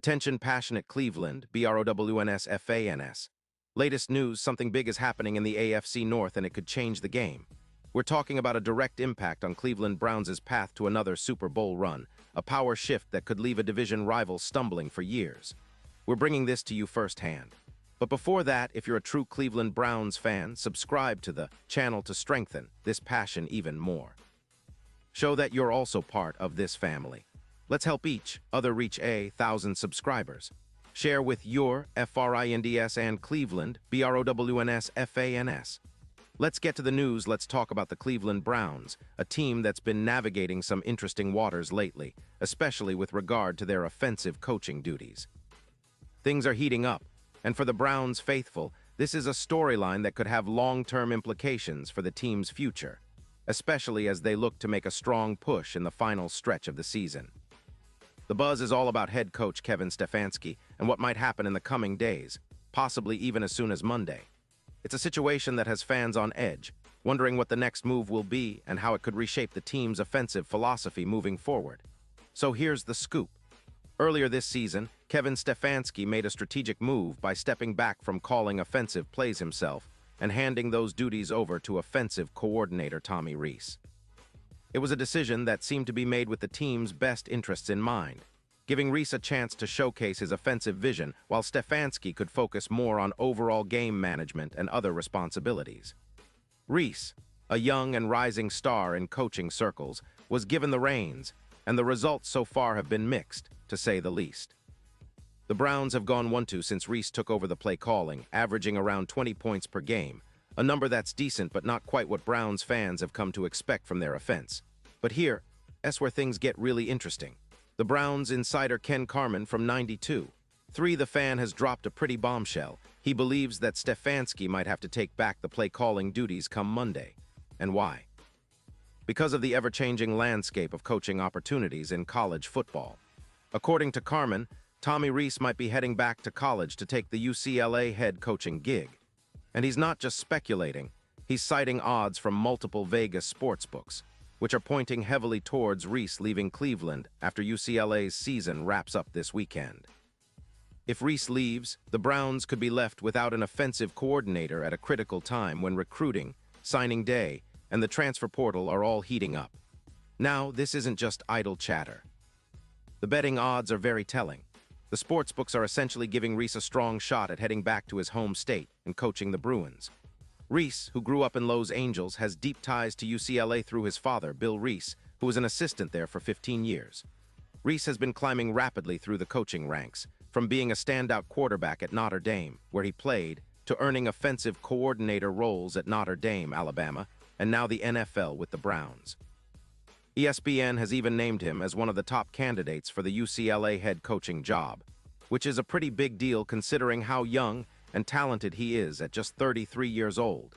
Attention passionate Cleveland, BROWNS. Latest news, something big is happening in the AFC North and it could change the game. We're talking about a direct impact on Cleveland Browns' path to another Super Bowl run, a power shift that could leave a division rival stumbling for years. We're bringing this to you firsthand. But before that, if you're a true Cleveland Browns fan, subscribe to the channel to strengthen this passion even more. Show that you're also part of this family. Let's help each other reach 1,000 subscribers. Share with your FRINDS and Cleveland, BROWNS. Let's get to the news. Let's talk about the Cleveland Browns, a team that's been navigating some interesting waters lately, especially with regard to their offensive coaching duties. Things are heating up, and for the Browns faithful, this is a storyline that could have long-term implications for the team's future, especially as they look to make a strong push in the final stretch of the season. The buzz is all about head coach Kevin Stefanski and what might happen in the coming days, possibly even as soon as Monday. It's a situation that has fans on edge, wondering what the next move will be and how it could reshape the team's offensive philosophy moving forward. So here's the scoop. Earlier this season, Kevin Stefanski made a strategic move by stepping back from calling offensive plays himself and handing those duties over to offensive coordinator Tommy Rees. It was a decision that seemed to be made with the team's best interests in mind, giving Rees a chance to showcase his offensive vision while Stefanski could focus more on overall game management and other responsibilities. Rees, a young and rising star in coaching circles, was given the reins, and the results so far have been mixed, to say the least. The Browns have gone 1-2 since Rees took over the play calling, averaging around 20 points per game, a number that's decent but not quite what Browns fans have come to expect from their offense. But here's where things get really interesting. The Browns insider Ken Carman from 92.3 The Fan has dropped a pretty bombshell. He believes that Stefanski might have to take back the play-calling duties come Monday. And why? Because of the ever-changing landscape of coaching opportunities in college football. According to Carman, Tommy Rees might be heading back to college to take the UCLA head coaching gig. And he's not just speculating, he's citing odds from multiple Vegas sportsbooks, which are pointing heavily towards Rees leaving Cleveland after UCLA's season wraps up this weekend. If Rees leaves, the Browns could be left without an offensive coordinator at a critical time when recruiting, signing day, and the transfer portal are all heating up. Now, this isn't just idle chatter. The betting odds are very telling. The sportsbooks are essentially giving Rees a strong shot at heading back to his home state and coaching the Bruins. Rees, who grew up in Los Angeles, has deep ties to UCLA through his father, Bill Rees, who was an assistant there for 15 years. Rees has been climbing rapidly through the coaching ranks, from being a standout quarterback at Notre Dame, where he played, to earning offensive coordinator roles at Notre Dame, Alabama, and now the NFL with the Browns. ESPN has even named him as one of the top candidates for the UCLA head coaching job, which is a pretty big deal considering how young and talented he is at just 33 years old.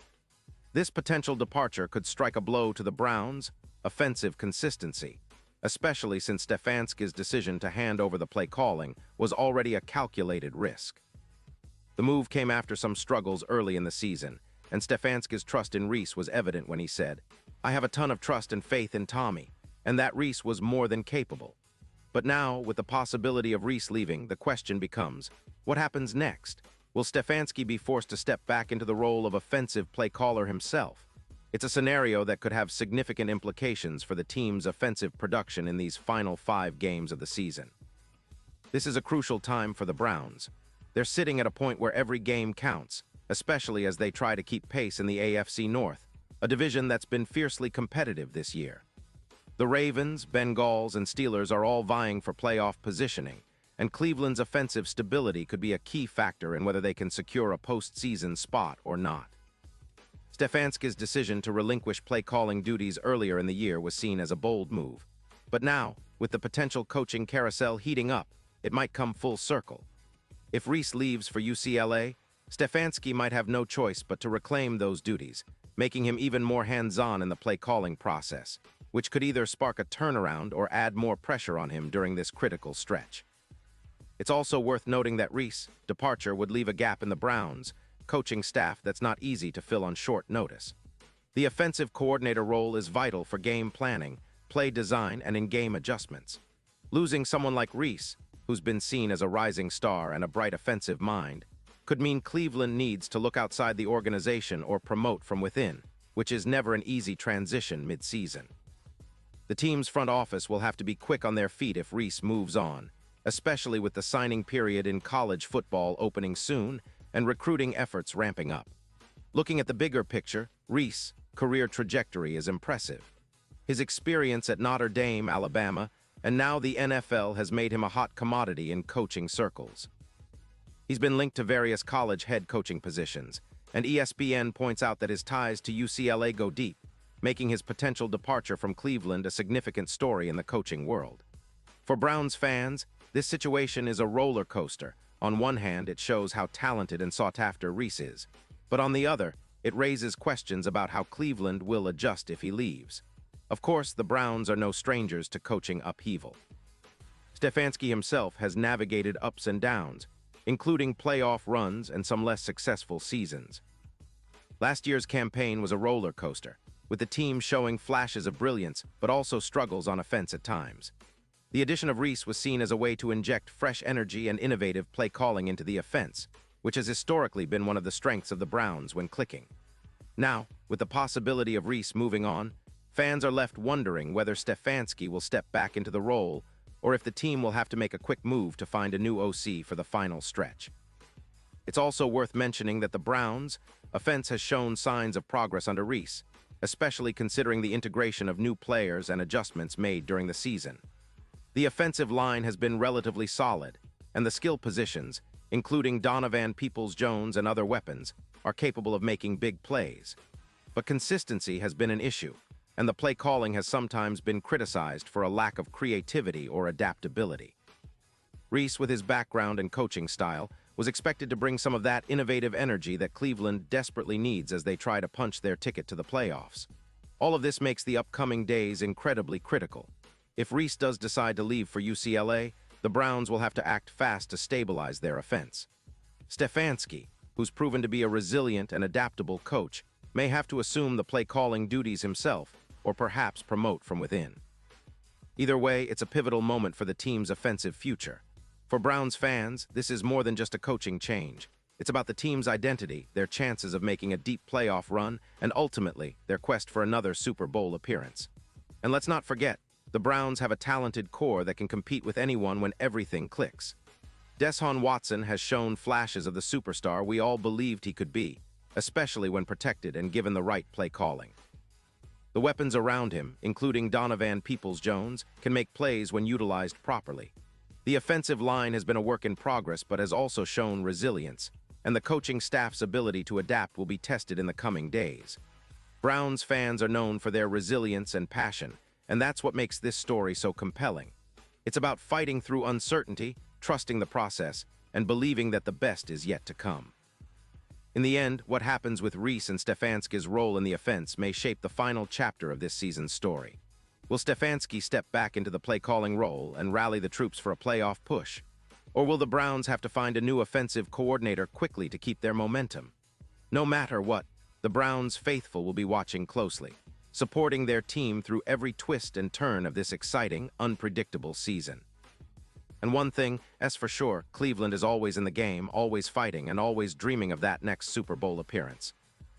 This potential departure could strike a blow to the Browns' offensive consistency, especially since Stefanski's decision to hand over the play calling was already a calculated risk. The move came after some struggles early in the season, and Stefanski's trust in Rees was evident when he said, "I have a ton of trust and faith in Tommy," and that Rees was more than capable. But now, with the possibility of Rees leaving, the question becomes, what happens next? Will Stefanski be forced to step back into the role of offensive play caller himself? It's a scenario that could have significant implications for the team's offensive production in these final 5 games of the season. This is a crucial time for the Browns. They're sitting at a point where every game counts, especially as they try to keep pace in the AFC North, a division that's been fiercely competitive this year. The Ravens, Bengals, and Steelers are all vying for playoff positioning, and Cleveland's offensive stability could be a key factor in whether they can secure a postseason spot or not. Stefanski's decision to relinquish play-calling duties earlier in the year was seen as a bold move. But now, with the potential coaching carousel heating up, it might come full circle. If Rees leaves for UCLA, Stefanski might have no choice but to reclaim those duties, making him even more hands-on in the play-calling process, which could either spark a turnaround or add more pressure on him during this critical stretch. It's also worth noting that Rees' departure would leave a gap in the Browns' coaching staff that's not easy to fill on short notice. The offensive coordinator role is vital for game planning, play design, and in-game adjustments. Losing someone like Rees, who's been seen as a rising star and a bright offensive mind, could mean Cleveland needs to look outside the organization or promote from within, which is never an easy transition mid-season. The team's front office will have to be quick on their feet if Reese moves on, especially with the signing period in college football opening soon and recruiting efforts ramping up. Looking at the bigger picture, Reese's career trajectory is impressive. His experience at Notre Dame, Alabama, and now the NFL has made him a hot commodity in coaching circles. He's been linked to various college head coaching positions, and ESPN points out that his ties to UCLA go deep, making his potential departure from Cleveland a significant story in the coaching world. For Browns fans, this situation is a roller coaster. On one hand, it shows how talented and sought after Reese is, but on the other, it raises questions about how Cleveland will adjust if he leaves. Of course, the Browns are no strangers to coaching upheaval. Stefanski himself has navigated ups and downs, including playoff runs and some less successful seasons. Last year's campaign was a roller coaster, with the team showing flashes of brilliance but also struggles on offense at times. The addition of Reese was seen as a way to inject fresh energy and innovative play calling into the offense, which has historically been one of the strengths of the Browns when clicking. Now, with the possibility of Reese moving on, fans are left wondering whether Stefanski will step back into the role or if the team will have to make a quick move to find a new OC for the final stretch. It's also worth mentioning that the Browns' offense has shown signs of progress under Reese, especially considering the integration of new players and adjustments made during the season. The offensive line has been relatively solid, and the skill positions, including Donovan Peoples-Jones and other weapons, are capable of making big plays. But consistency has been an issue, and the play calling has sometimes been criticized for a lack of creativity or adaptability. Reese, with his background and coaching style, was expected to bring some of that innovative energy that Cleveland desperately needs as they try to punch their ticket to the playoffs. All of this makes the upcoming days incredibly critical. If Reese does decide to leave for UCLA, the Browns will have to act fast to stabilize their offense. Stefanski, who's proven to be a resilient and adaptable coach, may have to assume the play-calling duties himself, or perhaps promote from within. Either way, it's a pivotal moment for the team's offensive future. For Browns fans, this is more than just a coaching change. It's about the team's identity, their chances of making a deep playoff run, and ultimately, their quest for another Super Bowl appearance. And let's not forget, the Browns have a talented core that can compete with anyone when everything clicks. Deshaun Watson has shown flashes of the superstar we all believed he could be, especially when protected and given the right play calling. The weapons around him, including Donovan Peoples-Jones, can make plays when utilized properly. The offensive line has been a work in progress but has also shown resilience, and the coaching staff's ability to adapt will be tested in the coming days. Browns fans are known for their resilience and passion, and that's what makes this story so compelling. It's about fighting through uncertainty, trusting the process, and believing that the best is yet to come. In the end, what happens with Reese and Stefanski's role in the offense may shape the final chapter of this season's story. Will Stefanski step back into the play-calling role and rally the troops for a playoff push? Or will the Browns have to find a new offensive coordinator quickly to keep their momentum? No matter what, the Browns faithful will be watching closely, supporting their team through every twist and turn of this exciting, unpredictable season. And one thing, as for sure, Cleveland is always in the game, always fighting, and always dreaming of that next Super Bowl appearance.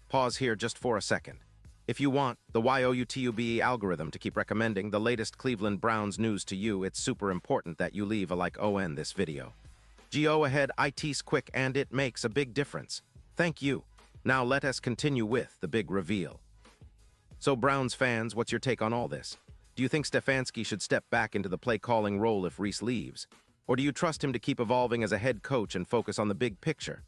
Pause here just for a second. If you want the YouTube algorithm to keep recommending the latest Cleveland Browns news to you, it's super important that you leave a like on this video. Go ahead, it's quick and it makes a big difference. Thank you. Now let us continue with the big reveal. So Browns fans, what's your take on all this? Do you think Stefanski should step back into the play-calling role if Reese leaves? Or do you trust him to keep evolving as a head coach and focus on the big picture?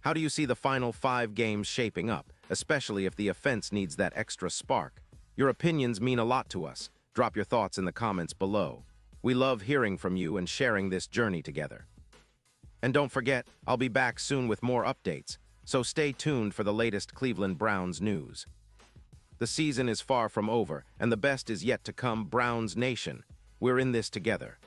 How do you see the final 5 games shaping up, especially if the offense needs that extra spark? Your opinions mean a lot to us. Drop your thoughts in the comments below. We love hearing from you and sharing this journey together. And don't forget, I'll be back soon with more updates, so stay tuned for the latest Cleveland Browns news. The season is far from over, and the best is yet to come, Browns Nation. We're in this together.